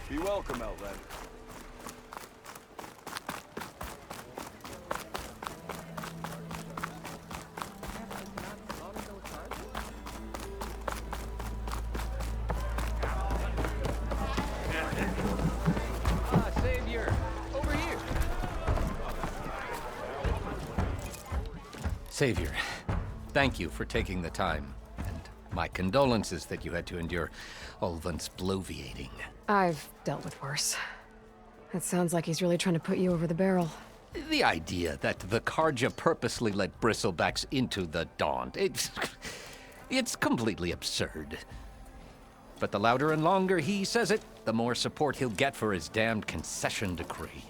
Be welcome, Outlander. Savior, over here. Savior, thank you for taking the time. And my condolences that you had to endure Ulvund's bloviating. I've dealt with worse. It sounds like he's really trying to put you over the barrel. The idea that the Karja purposely let bristlebacks into the Daunt, it's completely absurd. But the louder and longer he says it, the more support he'll get for his damned concession decree.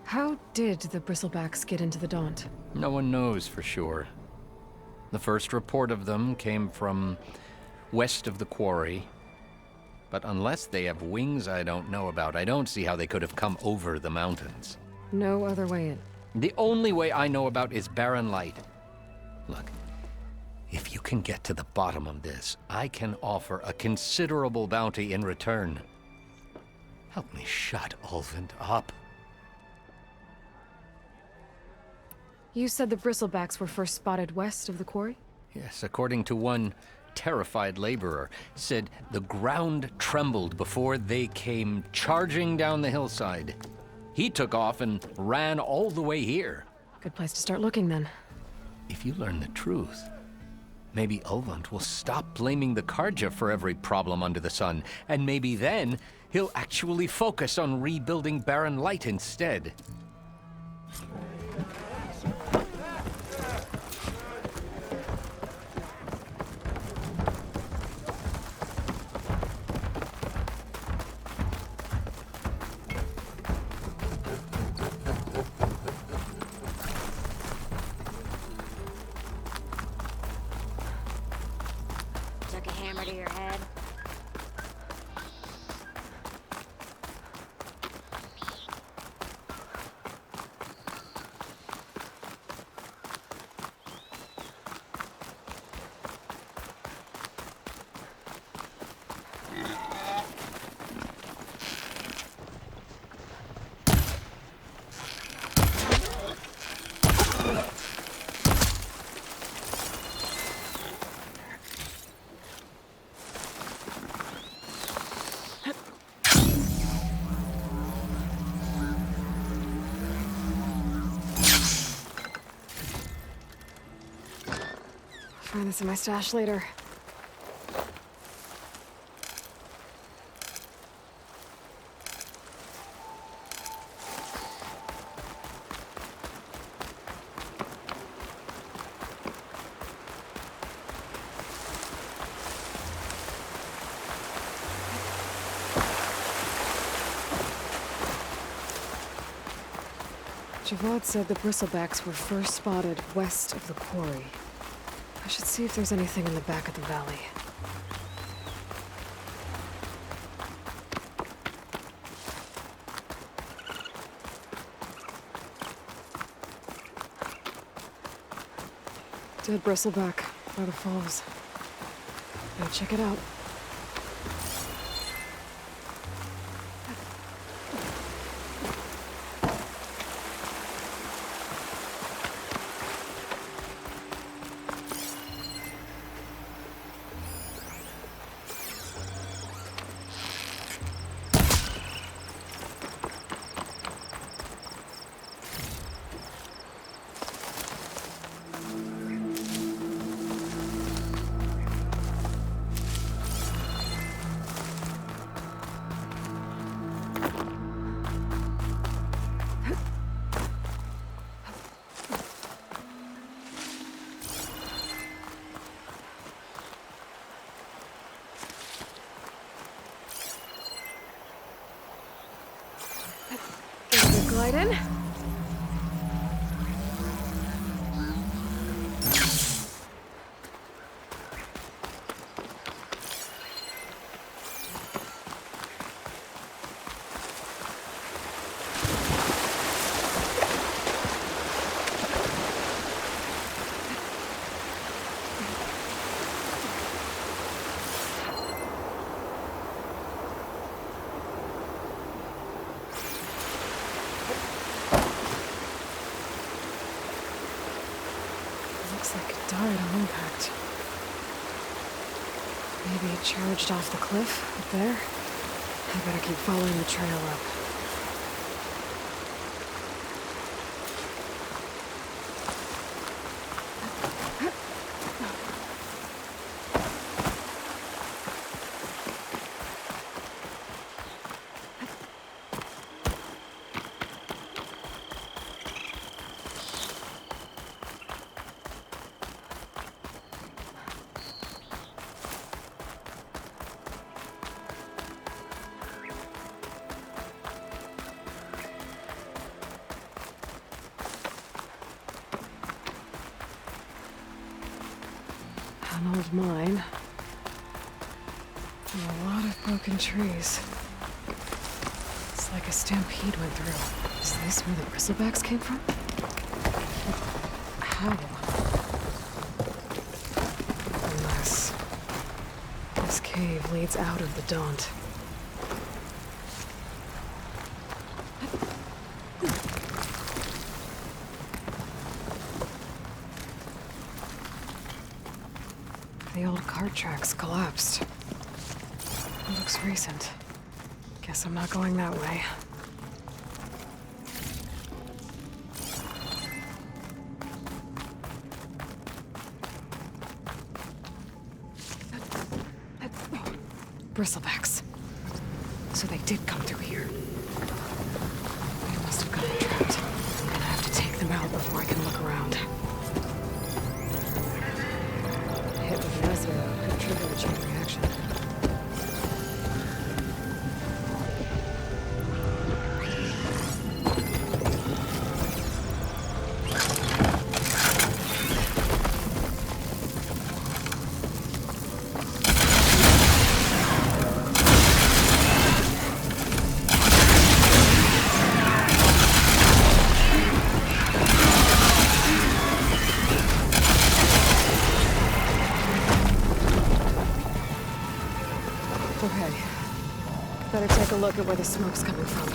How did the bristlebacks get into the Daunt? No one knows for sure. The first report of them came from west of the quarry. But unless they have wings I don't know about, I don't see how they could have come over the mountains. No other way in. The only way I know about is barren light. Look, if you can get to the bottom of this, I can offer a considerable bounty in return. Help me shut Ulvund up. You said the bristlebacks were first spotted west of the quarry? Yes, according to one terrified laborer, said the ground trembled before they came charging down the hillside. He took off and ran all the way here. Good place to start looking, then. If you learn the truth, maybe Ulvund will stop blaming the Karja for every problem under the sun, and maybe then he'll actually focus on rebuilding Barren Light instead. Took a hammer to your head. Find this in my stash later. Javad said the bristlebacks were first spotted west of the quarry. I should see if there's anything in the back of the valley. Dead bristleback by the falls. Now check it out. Glide in. tracked. Maybe it charged off the cliff up there? I better keep following the trail up. An old mine. And a lot of broken trees. It's like a stampede went through. Is this where the bristlebacks came from? How? Unless this cave leads out of the Daunt. The old cart tracks collapsed. It looks recent. Guess I'm not going that way. Bristlebacks. So they did come through here. They must have gotten trapped. I'm gonna have to take them out before I can look around. Hit with an acid arrow could trigger a chain reaction. Okay. Better take a look at where the smoke's coming from.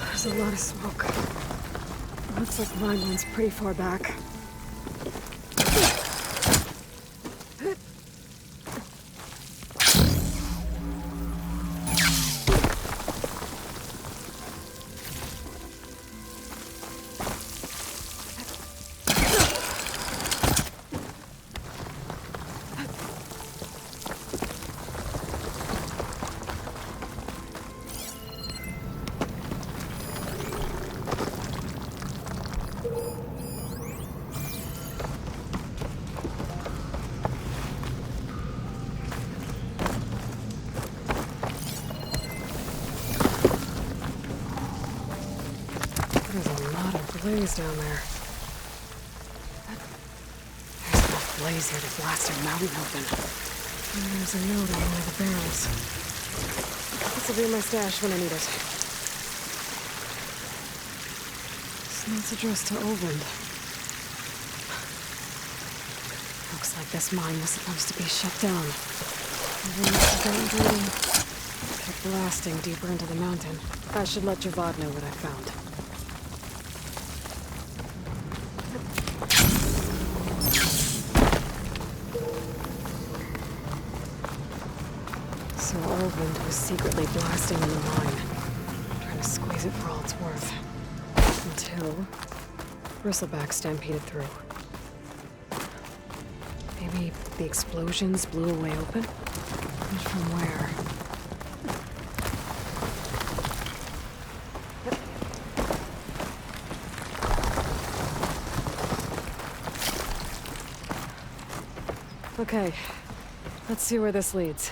There's a lot of smoke. Looks like mine runs pretty far back. There's a lot of blaze down there. There's enough blaze here to blast a mountain open. And there's a note on one of the barrels. This will be my stash when I need it. This note's addressed to Ovind. Looks like this mine was supposed to be shut down. Ovind must have gotten greedy. Kept blasting deeper into the mountain. I should let Javad know what I found. So Ovind was secretly blasting in the mine, trying to squeeze it for all it's worth. Until Bristleback stampeded through. Maybe the explosions blew a way open? But from where? Okay, let's see where this leads.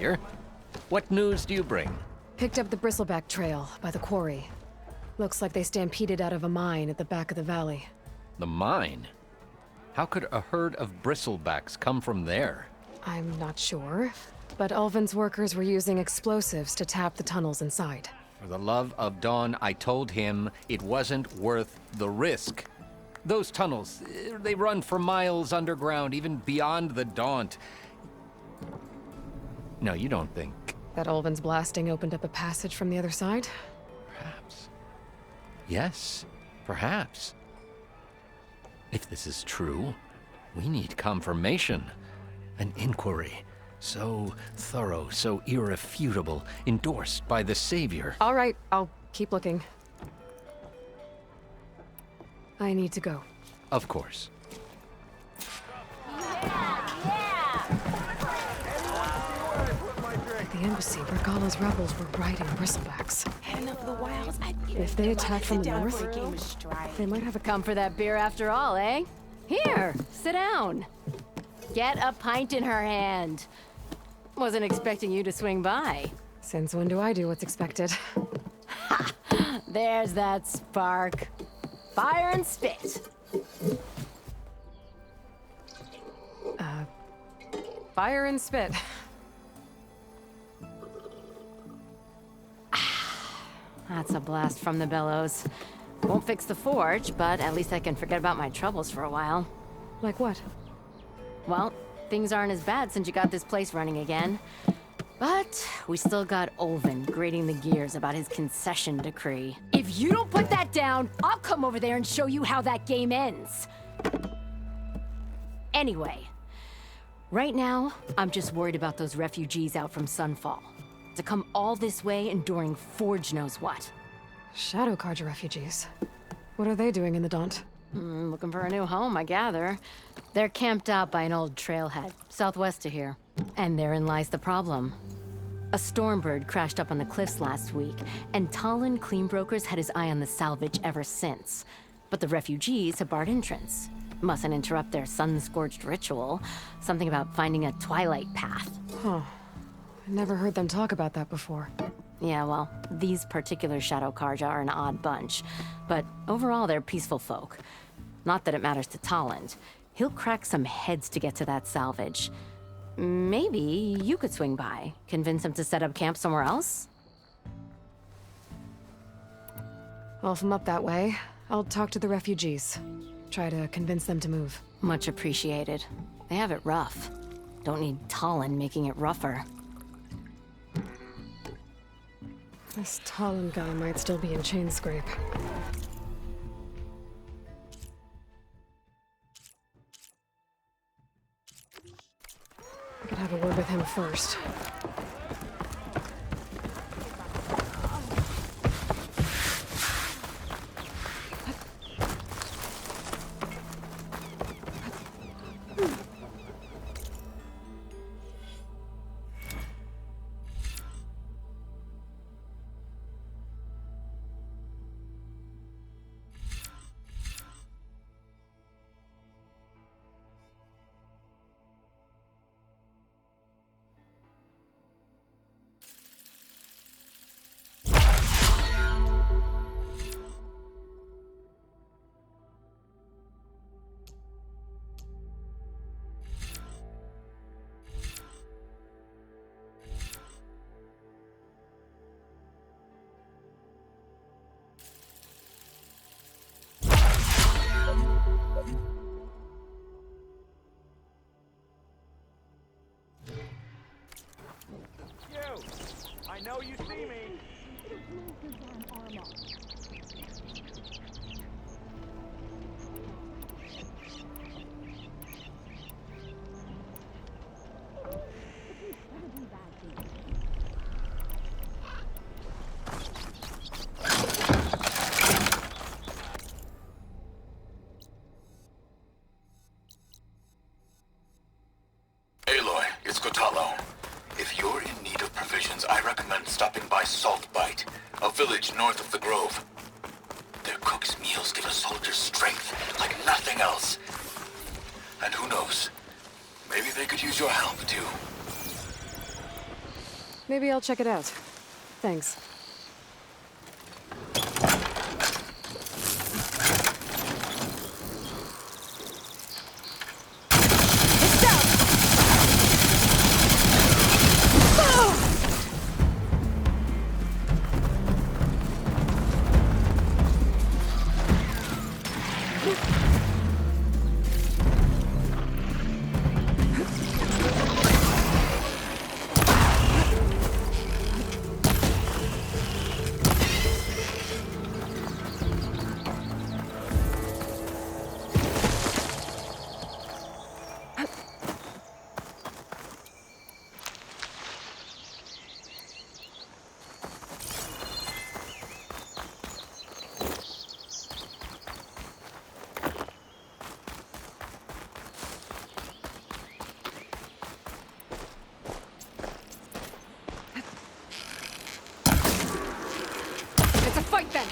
here. What news do you bring? Picked up the bristleback trail by the quarry. Looks like they stampeded out of a mine at the back of the valley. The mine? How could a herd of bristlebacks come from there? I'm not sure, but Ulvin's workers were using explosives to tap the tunnels inside. For the love of Dawn, I told him it wasn't worth the risk. Those tunnels, they run for miles underground, even beyond the Daunt. No, you don't think... That Ulvin's blasting opened up a passage from the other side? Perhaps. Yes, perhaps. If this is true, we need confirmation. An inquiry. So thorough, so irrefutable, endorsed by the Savior. All right, I'll keep looking. I need to go. Of course. At the embassy, Regala's rebels were riding bristlebacks. If they attack from the north, they might have a... Come for that beer after all, eh? Here, sit down. Get a pint in her hand. Wasn't expecting you to swing by. Since when do I do what's expected? There's that spark. Fire and spit. Fire and spit. That's a blast from the bellows. Won't fix the forge, but at least I can forget about my troubles for a while. Like what? Well, things aren't as bad since you got this place running again. But we still got Ulvin grating the gears about his concession decree. If you don't put that down, I'll come over there and show you how that game ends. Anyway, right now, I'm just worried about those refugees out from Sunfall. To come all this way enduring Forge knows what. Shadow Carja refugees. What are they doing in the Daunt? Looking for a new home, I gather. They're camped out by an old trailhead, southwest of here. And therein lies the problem. A stormbird crashed up on the cliffs last week, and Talon Cleanbrokers had his eye on the salvage ever since. But the refugees have barred entrance. Mustn't interrupt their sun-scorched ritual. Something about finding a twilight path. Huh. I never heard them talk about that before. Yeah, well, these particular Shadow Carja are an odd bunch. But overall, they're peaceful folk. Not that it matters to Talon. He'll crack some heads to get to that salvage. Maybe you could swing by, convince him to set up camp somewhere else? Well, if I'm up that way, I'll talk to the refugees. Try to convince them to move. Much appreciated. They have it rough. Don't need Talon making it rougher. This Talon guy might still be in Chainscrape. I could have a word with him first. I know you see me. Aloy, it's Kotalo. If you're in need of provisions, I recommend stopping by Saltbite, a village north of the Grove. Their cook's meals give a soldier's strength like nothing else. And who knows, maybe they could use your help too. Maybe I'll check it out. Thanks. It's a fight then!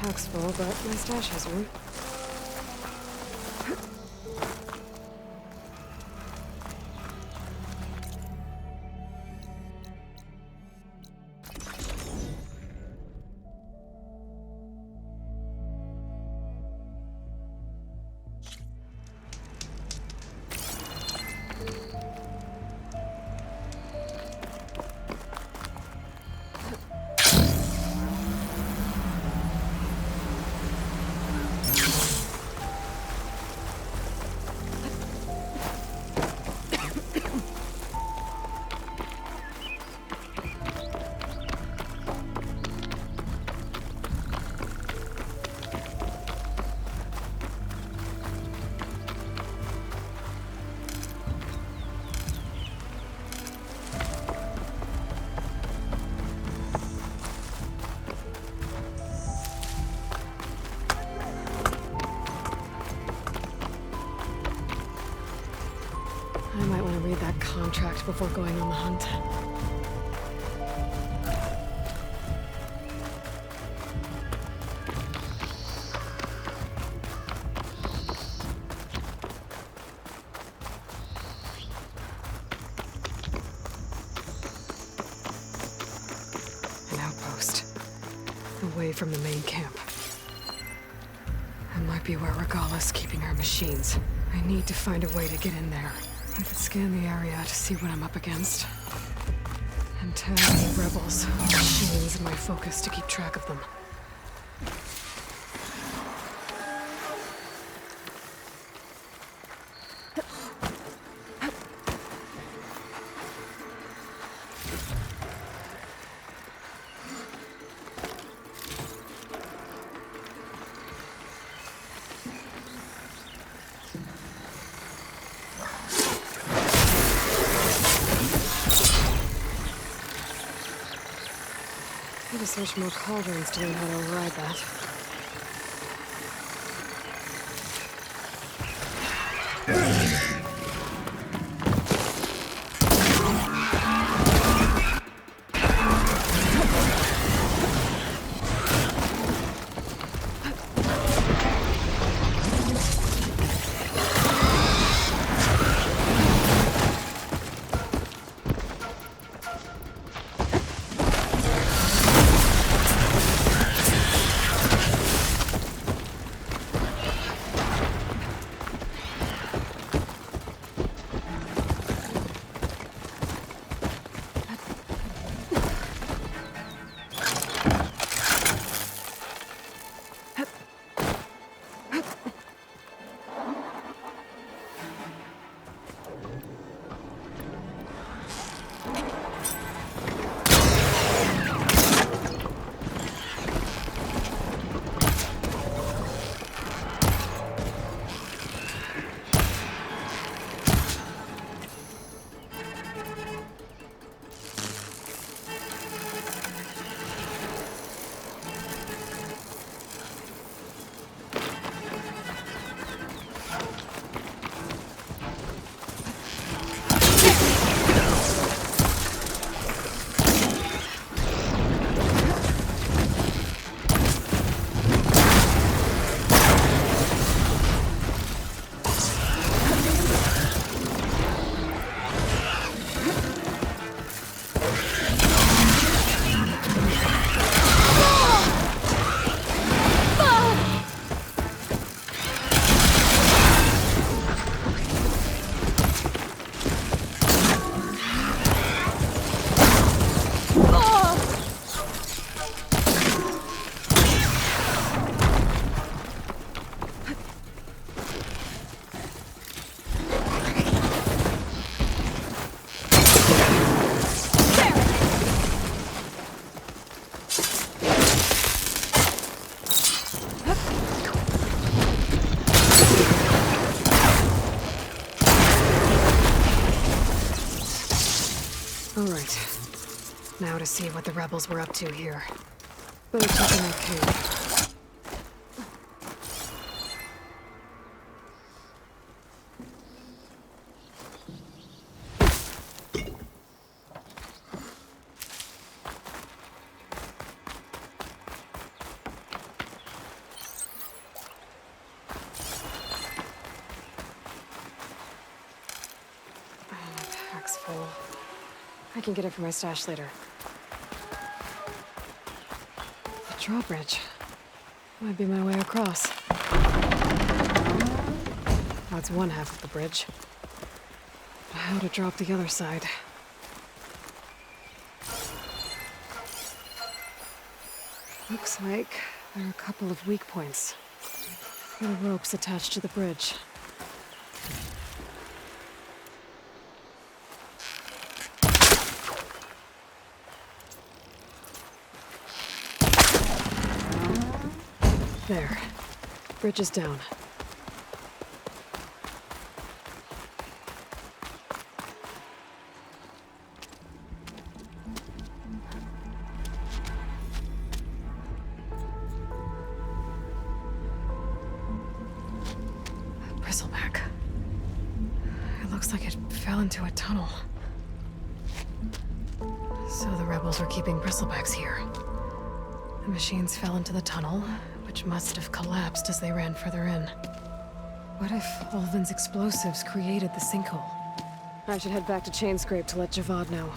Pack's full, but my stash has room. I might want to read that contract before going on the hunt. An outpost. Away from the main camp. That might be where Regala's keeping her machines. I need to find a way to get in there. I could scan the area to see what I'm up against. And tag any rebels or machines in my focus to keep track of them. search more cauldrons to learn how to override that. Alright. Now to see what the rebels were up to here. Better check in that cave. Pack's full. I can get it from my stash later. The drawbridge. Might be my way across. That's one half of the bridge. But how to drop the other side? Looks like there are a couple of weak points. The ropes attached to the bridge. There. Bridge is down. Bristleback. It looks like it fell into a tunnel. So the rebels were keeping bristlebacks here. The machines fell into the tunnel, which must have collapsed as they ran further in. What if Ulvin's explosives created the sinkhole? I should head back to Chainscrape to let Javad know.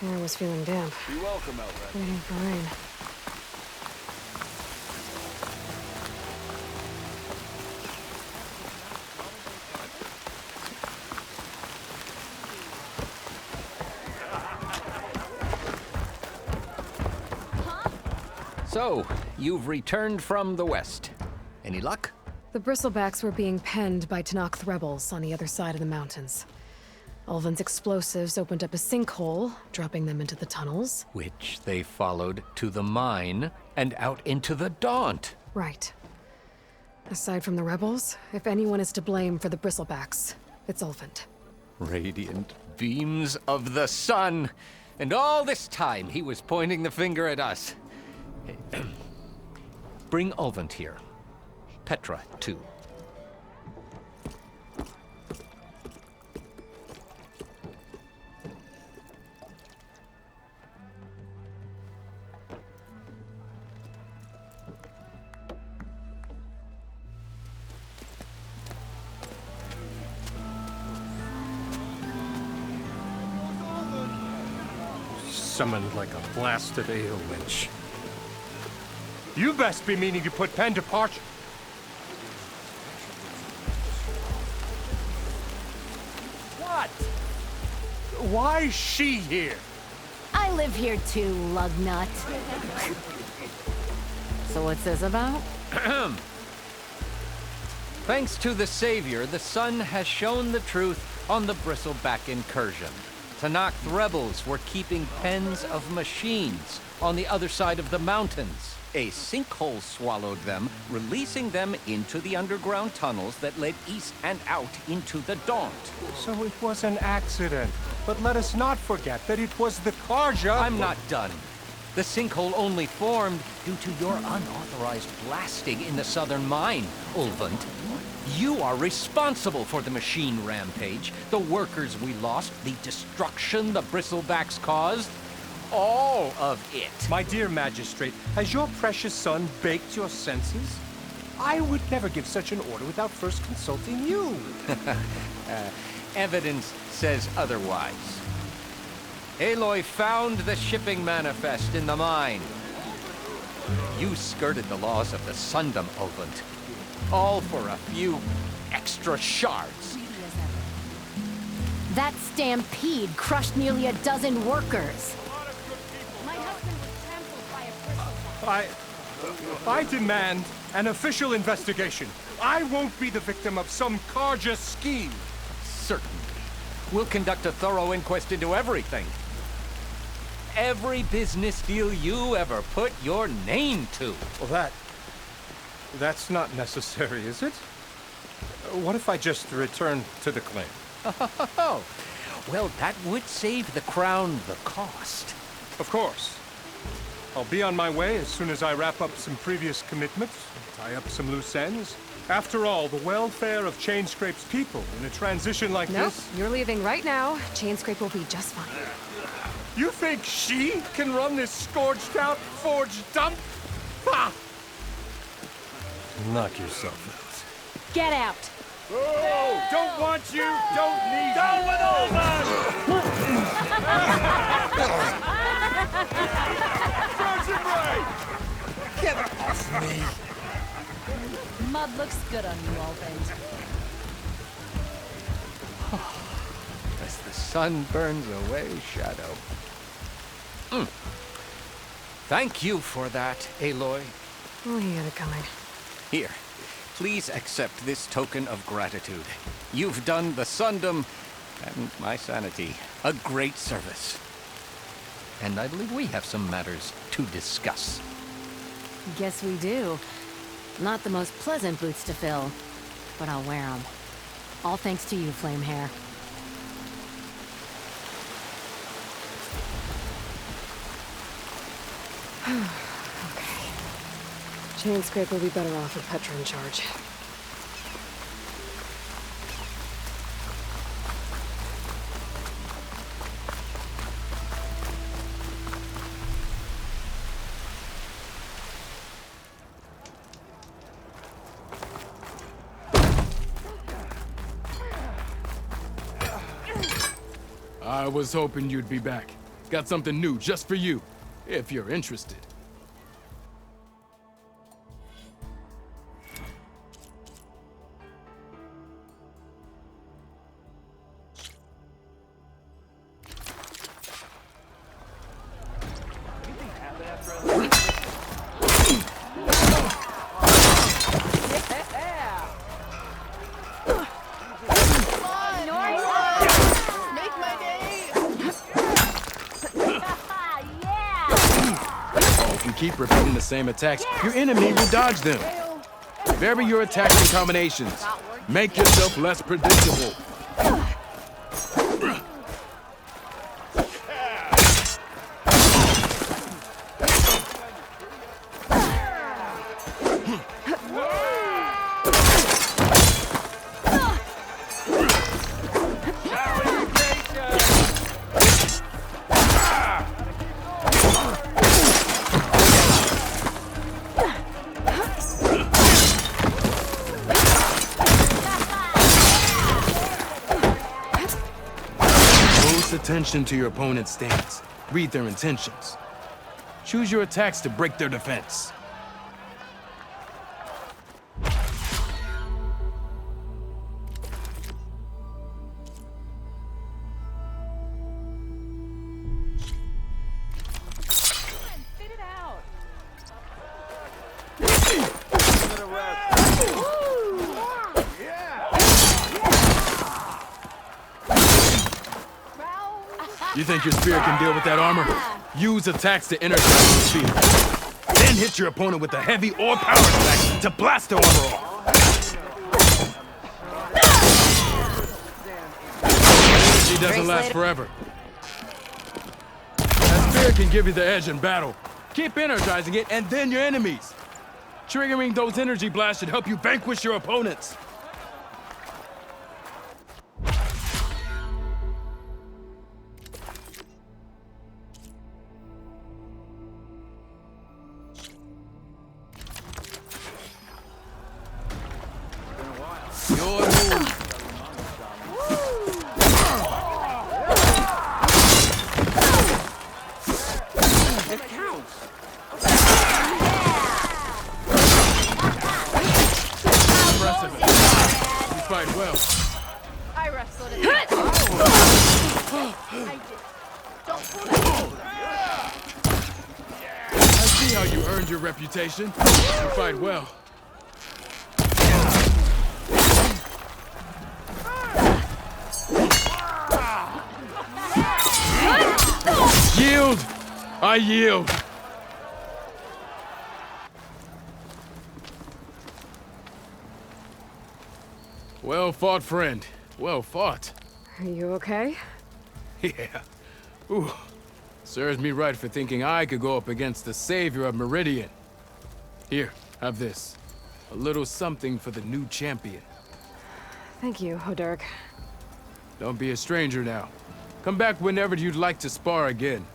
The air was feeling damp, Be welcome, Outlet. waiting for rain. So, you've returned from the west. Any luck? The bristlebacks were being penned by Tanakh rebels on the other side of the mountains. Ulvin's explosives opened up a sinkhole, dropping them into the tunnels. Which they followed to the mine and out into the Daunt. Right. Aside from the rebels, if anyone is to blame for the bristlebacks, it's Ulvin. Radiant beams of the sun. And all this time he was pointing the finger at us. Bring Ulvin here. Petra, too. Summoned like a blasted ale winch. You best be meaning to put pen to parchment. What? Why is she here? I live here too, lugnut. So what's this about? Thanks to the Savior, the sun has shown the truth on the Bristleback incursion. Tanakh rebels were keeping pens of machines on the other side of the mountains. A sinkhole swallowed them, releasing them into the underground tunnels that led east and out into the Daunt. So it was an accident. But let us not forget that it was the Karja. I'm not done. The sinkhole only formed due to your unauthorized blasting in the southern mine, Ulvund. You are responsible for the machine rampage, the workers we lost, the destruction the bristlebacks caused. All of it. My dear magistrate, has your precious son baked your senses? I would never give such an order without first consulting you. Evidence says otherwise. Aloy found the shipping manifest in the mine. You skirted the laws of the Sundom, Ulvund. All for a few extra shards. That stampede crushed nearly a dozen workers. My husband was trampled by a bristlebak. I demand an official investigation. I won't be the victim of some Karja scheme. Certainly. We'll conduct a thorough inquest into everything. Every business deal you ever put your name to. Well, that's not necessary, is it? What if I just return to the claim? Oh, well, that would save the crown the cost. Of course. I'll be on my way as soon as I wrap up some previous commitments, tie up some loose ends. After all, the welfare of Chainscrape's people in a transition like Nope, this... you're leaving right now. Chainscrape will be just fine. You think she can run this scorched-out, forged dump? Ha! Knock yourself out. Get out! Oh, don't want you, don't need Down with all Get off me! Mud looks good on you, Ulvin. As the sun burns away shadow. Thank you for that, Aloy. Oh, he had it coming. Here, please accept this token of gratitude. You've done the Sundom and my sanity a great service. And I believe we have some matters to discuss. Guess we do. Not the most pleasant boots to fill, but I'll wear them. All thanks to you, Flamehair. Okay. Chainscrape will be better off with Petra in charge. I was hoping you'd be back. Got something new just for you, if you're interested. If you keep repeating the same attacks, your enemy will dodge them. Vary your attacks and combinations. Make yourself less predictable. Attention to your opponent's stance. Read their intentions. Choose your attacks to break their defense. You think your spear can deal with that armor? Use attacks to energize the spear. Then hit your opponent with a heavy or power attack to blast the armor off. She doesn't last forever. That spear can give you the edge in battle. Keep energizing it, and then your enemies. Triggering those energy blasts should help you vanquish your opponents. Your move. It counts. Impressive. You fight well. I wrestled it. I see how you earned your reputation. You fight well. Yield! I yield! Well fought, friend. Well fought. Are you okay? Yeah. Ooh. Serves me right for thinking I could go up against the savior of Meridian. Here, have this. A little something for the new champion. Thank you, Hodurk. Don't be a stranger now. Come back whenever you'd like to spar again.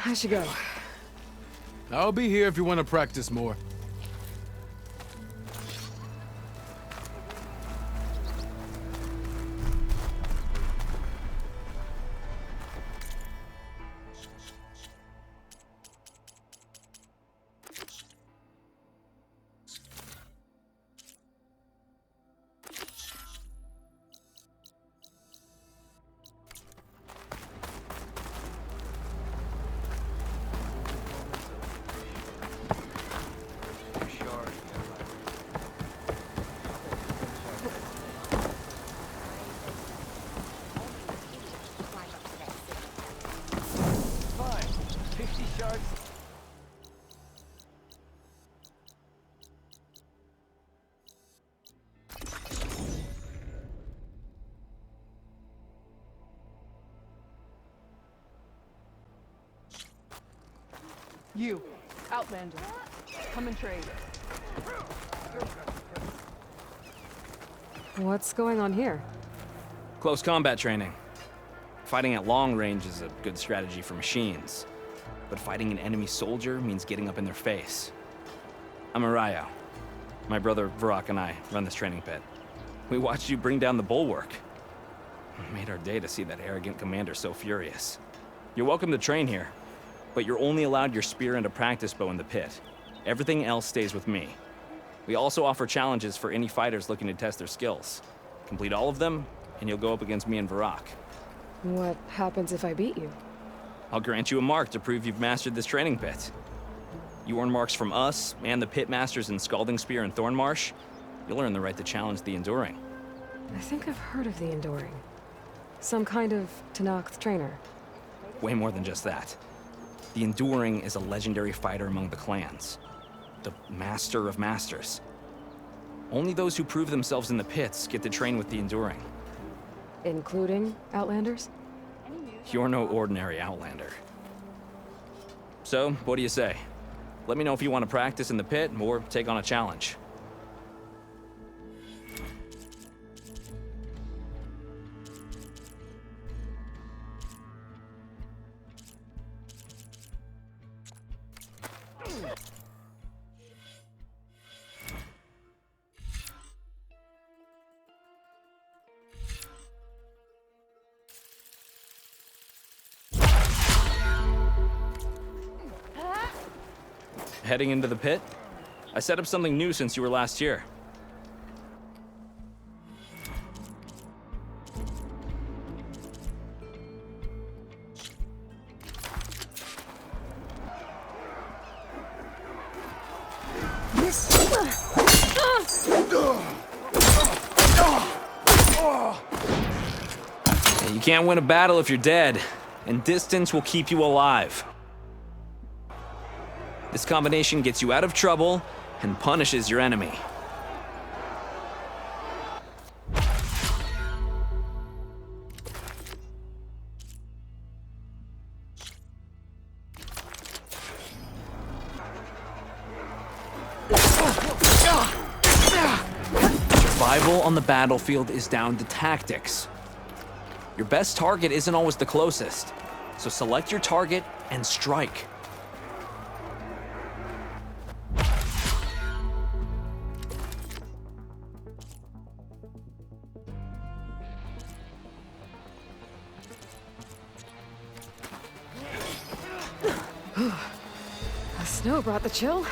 I should go. I'll be here if you want to practice more. You, Outlander, come and trade. What's going on here? Close combat training. Fighting at long range is a good strategy for machines. but fighting an enemy soldier means getting up in their face. I'm Arayo. My brother Varrock and I run this training pit. We watched you bring down the bulwark. It made our day to see that arrogant commander so furious. You're welcome to train here, but you're only allowed your spear and a practice bow in the pit. Everything else stays with me. We also offer challenges for any fighters looking to test their skills. Complete all of them, and you'll go up against me and Varrock. What happens if I beat you? I'll grant you a mark to prove you've mastered this training pit. You earn marks from us and the pit masters in Scalding Spear and Thornmarsh. You'll earn the right to challenge the Enduring. I think I've heard of the Enduring. Some kind of Tenakth trainer. Way more than just that. The Enduring is a legendary fighter among the clans. The Master of Masters. Only those who prove themselves in the pits get to train with the Enduring. Including Outlanders? You're no ordinary Outlander. So, what do you say? Let me know if you want to practice in the pit or take on a challenge. Heading into the pit? I set up something new since you were last here. You can't win a battle if you're dead, and distance will keep you alive. This combination gets you out of trouble and punishes your enemy. Survival on the battlefield is down to tactics. Your best target isn't always the closest, so select your target and strike. The snow brought the chill.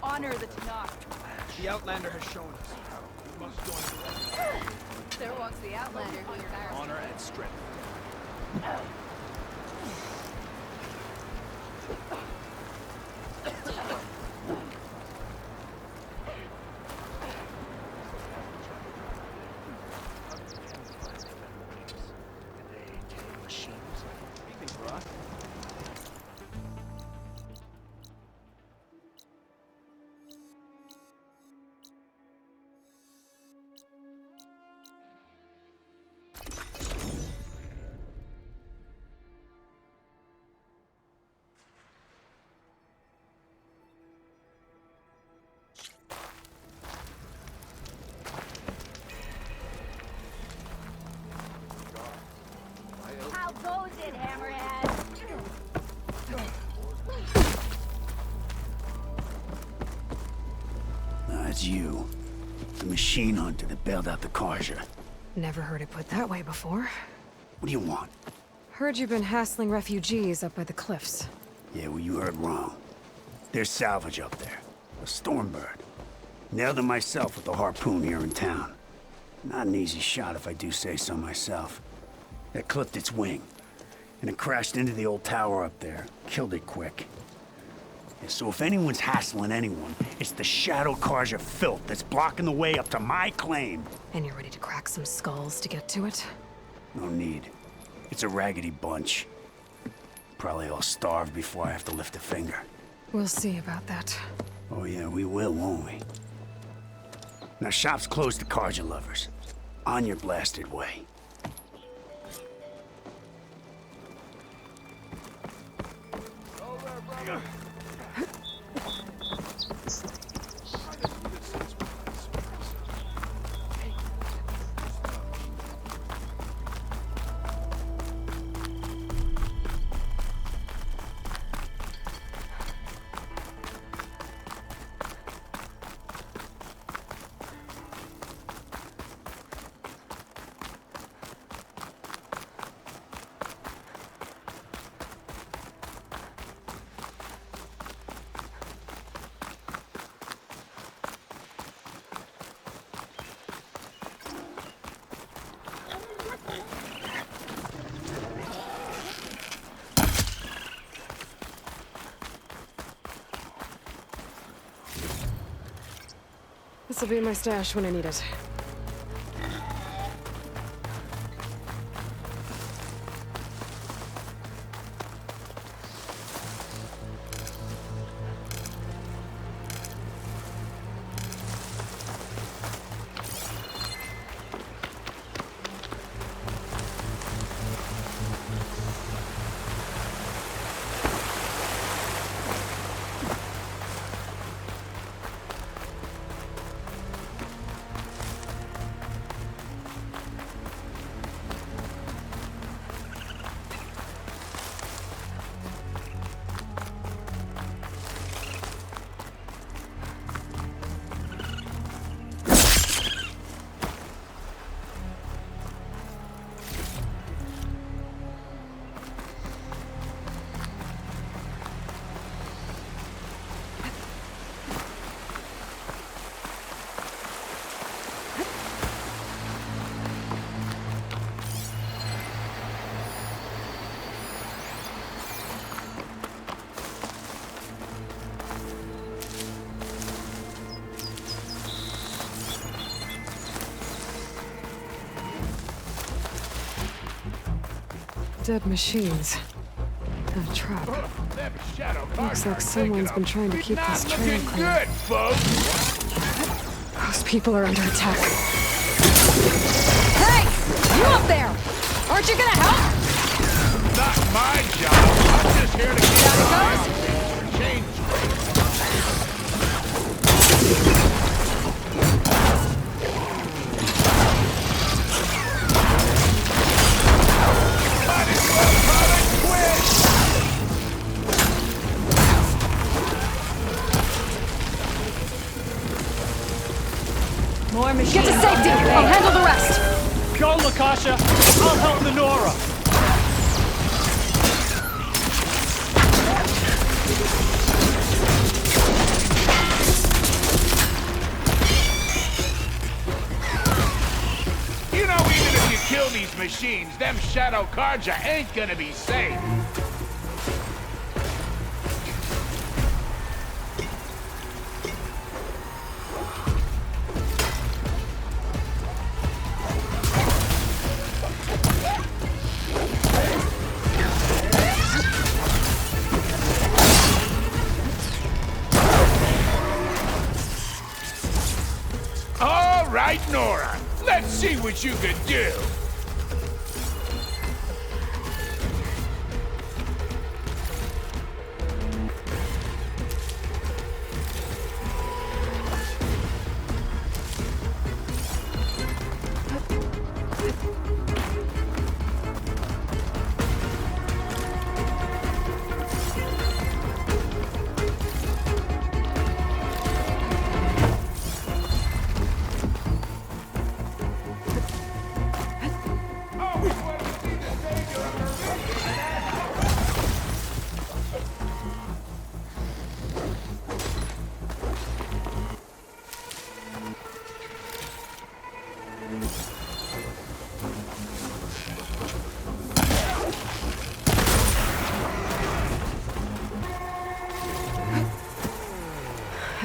Honor the Tenakth. The Outlander has shown us. We must join him. There walks the Outlander who desires Honor and strength. Close it, Hammerhead. It's you. The machine hunter that bailed out the Karja. Never heard it put that way before. What do you want? Heard you've been hassling refugees up by the cliffs. Yeah, well, you heard wrong. There's salvage up there. A Stormbird. Nailed him myself with a harpoon here in town. Not an easy shot if I do say so myself. That clipped its wing. And it crashed into the old tower up there. Killed it quick. Yeah, so if anyone's hassling anyone, it's the Shadow Karja filth that's blocking the way up to my claim. And you're ready to crack some skulls to get to it? No need. It's a raggedy bunch. Probably all starved before I have to lift a finger. We'll see about that. Oh yeah, we will, won't we? Now shop's closed to Karja lovers. On your blasted way. This'll be my stash when I need it. Dead machines. A trap. Looks like someone's been trying to keep this trail clear. Good, folks. Those people are under attack. Hey! You up there! Aren't you gonna help? Not my job. I'm just here to keep Down it an eye goes. on things for change. Might as well call it quits. More machines. Get to safety! I'll handle the rest! Go, Lakasha! I'll help Lenora! You know, even if you kill these machines, them Shadow Karja ain't gonna be safe. All right, Nora. Let's see what you can do.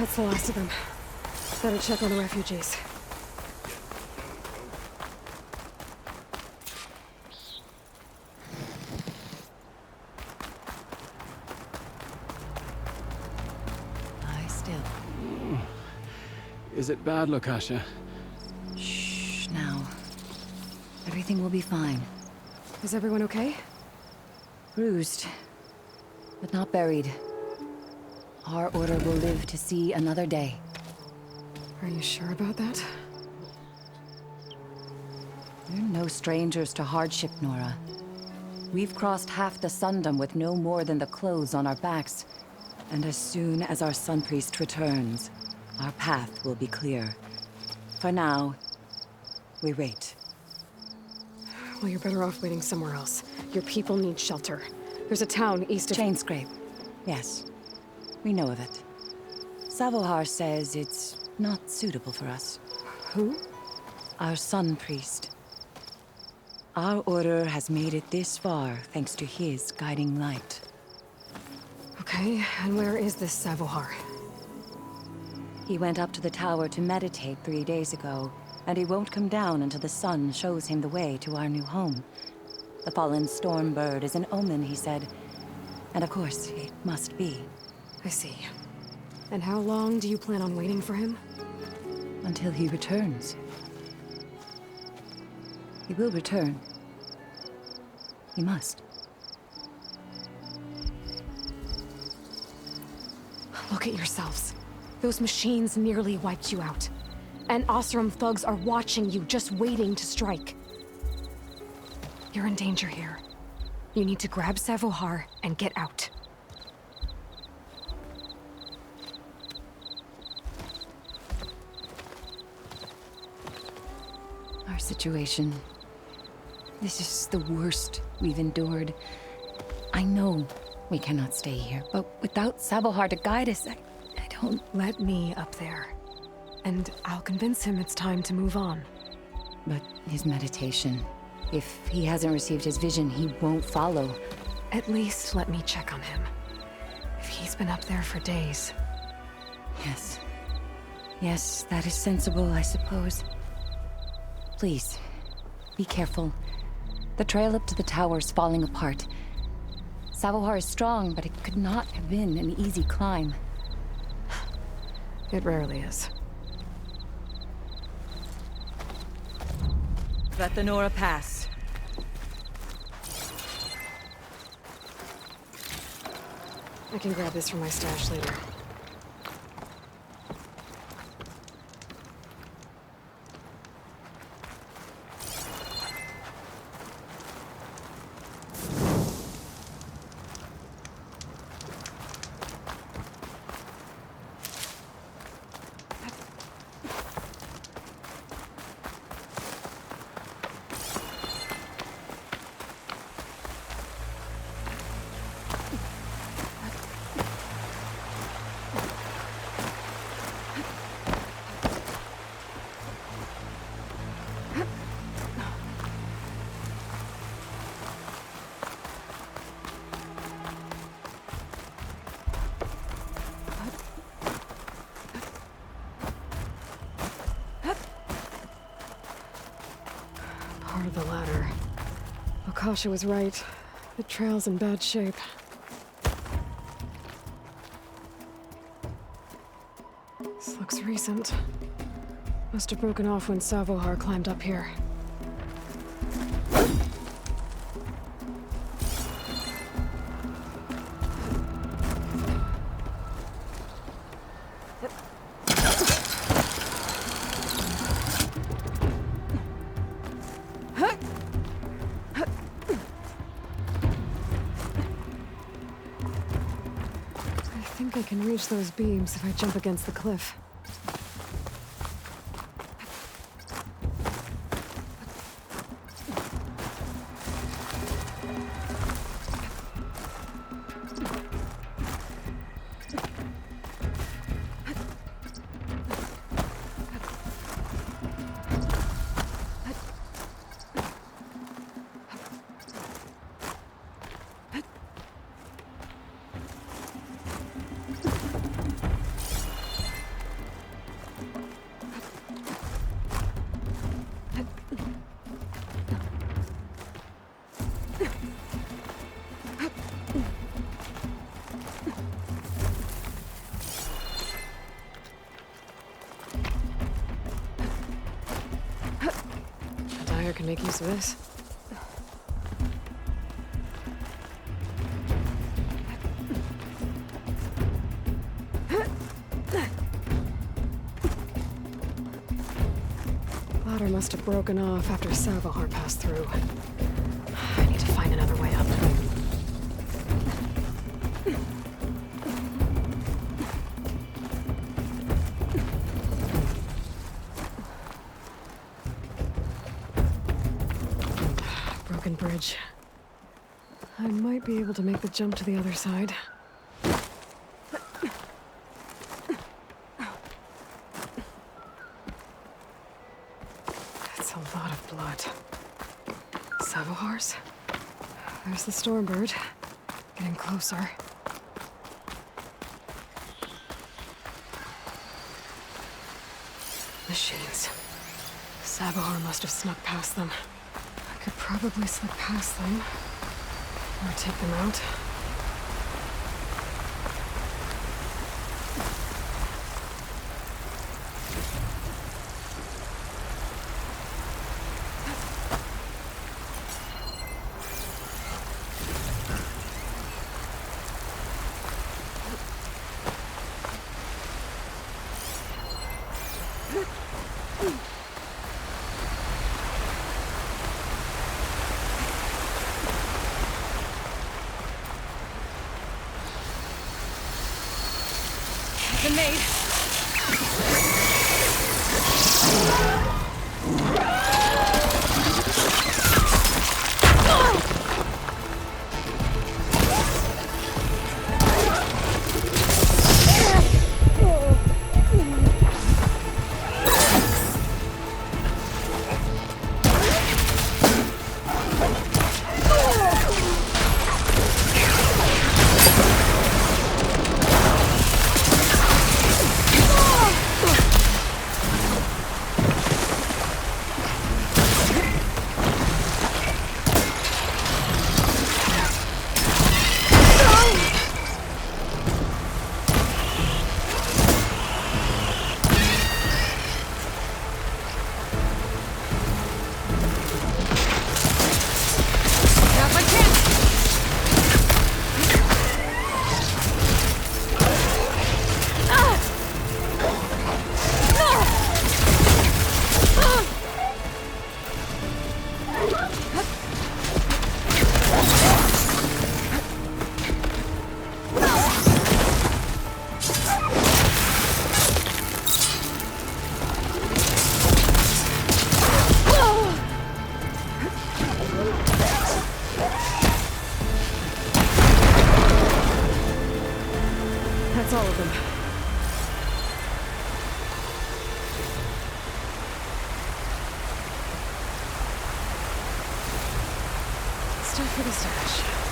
That's the last of them. Better check on the refugees. Lie still. Is it bad, Lokasha? Shh, now. Everything will be fine. Is everyone okay? Bruised, but not buried. Our order will live to see another day. Are you sure about that? We're no strangers to hardship, Nora. We've crossed half the Sundom with no more than the clothes on our backs. And as soon as our Sun Priest returns, our path will be clear. For now, we wait. Well, you're better off waiting somewhere else. Your people need shelter. There's a town east of... Chainscrape. Yes. We know of it. Savohar says it's not suitable for us. Who? Our Sun Priest. Our order has made it this far thanks to his guiding light. Okay, and where is this Savohar? He went up to the tower to meditate 3 days ago, and he won't come down until the sun shows him the way to our new home. The fallen storm bird is an omen, he said. And of course, it must be. I see. And how long do you plan on waiting for him? Until he returns. He will return. He must. Look at yourselves. Those machines nearly wiped you out. And Osram thugs are watching you, just waiting to strike. You're in danger here. You need to grab Savohar and get out. Our situation. This is the worst we've endured. I know we cannot stay here, but without Savohar to guide us, I don't... Let me up there. And I'll convince him it's time to move on. But his meditation... If he hasn't received his vision, he won't follow. At least let me check on him. If he's been up there for days. Yes. Yes, that is sensible, I suppose. Please, be careful. The trail up to the tower's falling apart. Savohar is strong, but it could not have been an easy climb. It rarely is. Let the Nora pass. I can grab this from my stash later. Part of the ladder. Akasha was right. The trail's in bad shape. This looks recent. Must have broken off when Savohar climbed up here. I think I can reach those beams if I jump against the cliff. can make use of this. Ladder must have broken off after Savahar passed through. I need to find another way up. Broken bridge. I might be able to make the jump to the other side. That's a lot of blood. Savohars? There's the Stormbird. Getting closer. Machines. Savohar must have snuck past them. I could probably slip past them. Or take them out. Grenade! That's all of them. Stuff for the stash.